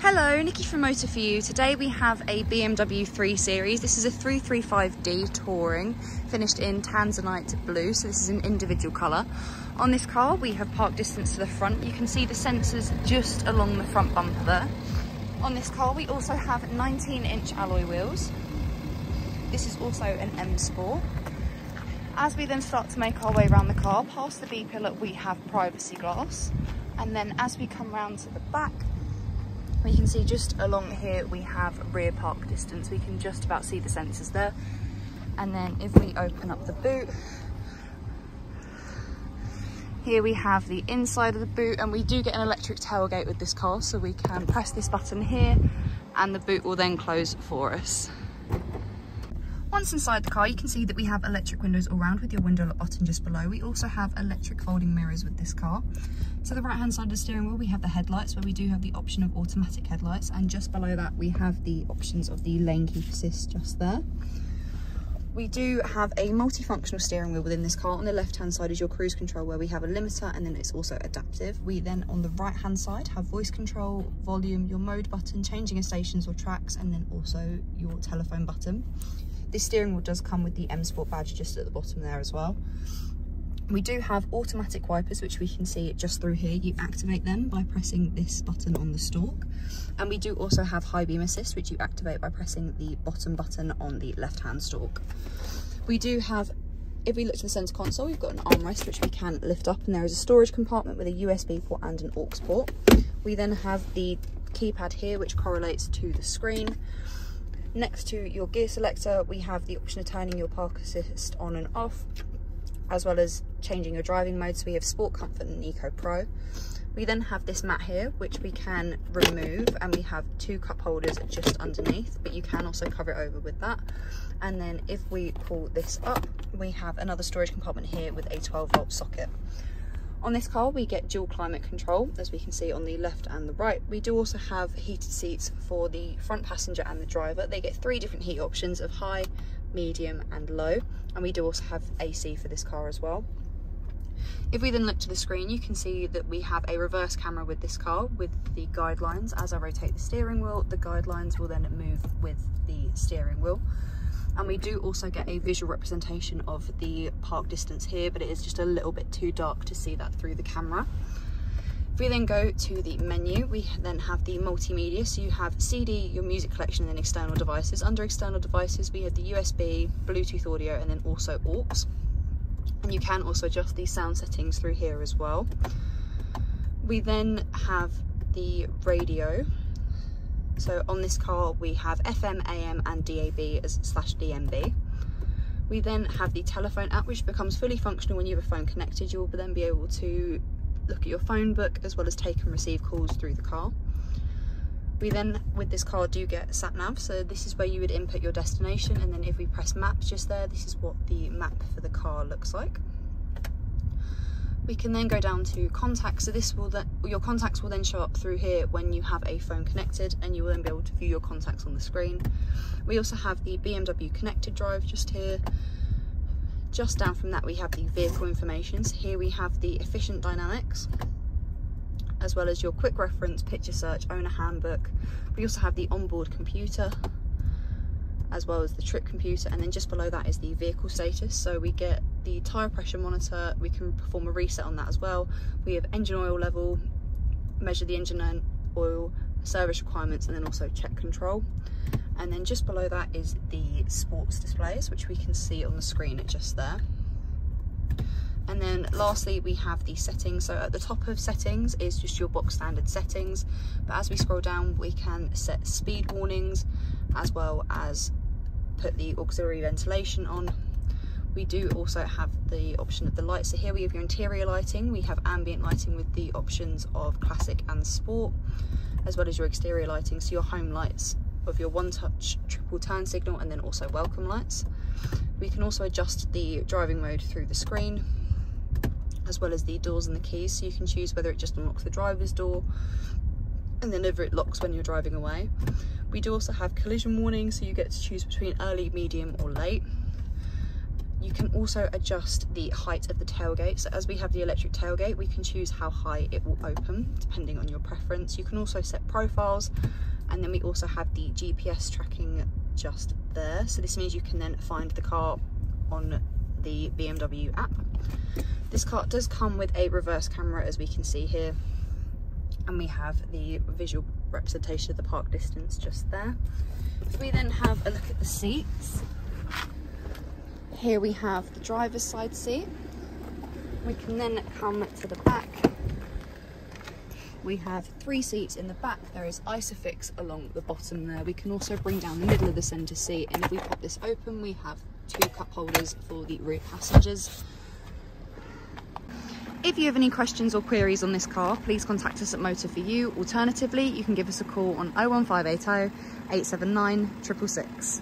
Hello, Nikki from Motor For You. Today we have a BMW 3 Series. This is a 335D Touring, finished in Tanzanite blue, so this is an individual colour. On this car we have park distance to the front. You can see the sensors just along the front bumper there. On this car we also have 19-inch alloy wheels. This is also an M Sport. As we then start to make our way around the car, past the B-pillar we have privacy glass, and then as we come round to the back, you can see just along here we have rear park distance. We can just about see the sensors there. And then if we open up the boot, here we have the inside of the boot, and we do get an electric tailgate with this car, so we can press this button here and the boot will then close for us. Once inside the car, you can see that we have electric windows all round with your window lock button just below. We also have electric folding mirrors with this car. So the right hand side of the steering wheel we have the headlights, where we do have the option of automatic headlights, and just below that we have the options of the lane keep assist just there. We do have a multifunctional steering wheel within this car. On the left hand side is your cruise control, where we have a limiter and then it's also adaptive. We then on the right hand side have voice control, volume, your mode button, changing of stations or tracks, and then also your telephone button. This steering wheel does come with the M Sport badge just at the bottom there as well. We do have automatic wipers, which we can see just through here. You activate them by pressing this button on the stalk. And we do also have high beam assist, which you activate by pressing the bottom button on the left hand stalk. We do have, if we look to the centre console, we've got an armrest which we can lift up, and there is a storage compartment with a USB port and an aux port. We then have the keypad here, which correlates to the screen. Next to your gear selector, we have the option of turning your park assist on and off, as well as changing your driving mode. So we have Sport, Comfort and Eco Pro. We then have this mat here, which we can remove, and we have two cup holders just underneath, but you can also cover it over with that. And then if we pull this up, we have another storage compartment here with a 12-volt socket. On this car we get dual climate control, as we can see on the left and the right. We do also have heated seats for the front passenger and the driver. They get 3 different heat options of high, medium and low, and we do also have AC for this car as well. If we then look to the screen, you can see that we have a reverse camera with this car with the guidelines. As I rotate the steering wheel, the guidelines will then move with the steering wheel. And we do also get a visual representation of the park distance here, but it is just a little bit too dark to see that through the camera. If we then go to the menu, we then have the multimedia. So you have CD, your music collection, and then external devices. Under external devices, we have the USB, Bluetooth audio, and then also aux. And you can also adjust the sound settings through here as well. We then have the radio. So on this car we have FM, AM and DAB /DMB. We then have the telephone app, which becomes fully functional when you have a phone connected. You will then be able to look at your phone book as well as take and receive calls through the car. We then, with this car, do get sat nav, so this is where you would input your destination, and then if we press maps just there, this is what the map for the car looks like. We can then go down to contacts, so this will your contacts will then show up through here when you have a phone connected, and you will then be able to view your contacts on the screen. We also have the BMW connected drive just here. Just down from that we have the vehicle information. So here we have the efficient dynamics, as well as your quick reference, picture search, owner handbook. We also have the onboard computer, as well as the trip computer, and then just below that is the vehicle status. So we get the tyre pressure monitor, we can perform a reset on that as well. We have engine oil level, measure the engine oil, service requirements, and then also check control. And then just below that is the sports displays, which we can see on the screen just there. And then lastly we have the settings. So at the top of settings is just your box standard settings, but as we scroll down we can set speed warnings, as well as put the auxiliary ventilation on. We do also have the option of the lights. So here we have your interior lighting, we have ambient lighting with the options of classic and sport, as well as your exterior lighting, so your home lights of your one touch triple turn signal, and then also welcome lights. We can also adjust the driving mode through the screen, as well as the doors and the keys, so you can choose whether it just unlocks the driver's door and then whether it locks when you're driving away. We do also have collision warning, so you get to choose between early, medium or late. You can also adjust the height of the tailgate. So as we have the electric tailgate, we can choose how high it will open depending on your preference. You can also set profiles, and then we also have the GPS tracking just there. So this means you can then find the car on the BMW app. This car does come with a reverse camera, as we can see here, and we have the visual representation of the park distance just there. If we then have a look at the seats, here we have the driver's side seat. We can then come to the back. We have 3 seats in the back. There is Isofix along the bottom there. We can also bring down the middle of the centre seat, and if we pop this open, we have 2 cup holders for the rear passengers. If you have any questions or queries on this car, please contact us at Motor For You. Alternatively, you can give us a call on 01580 879 666.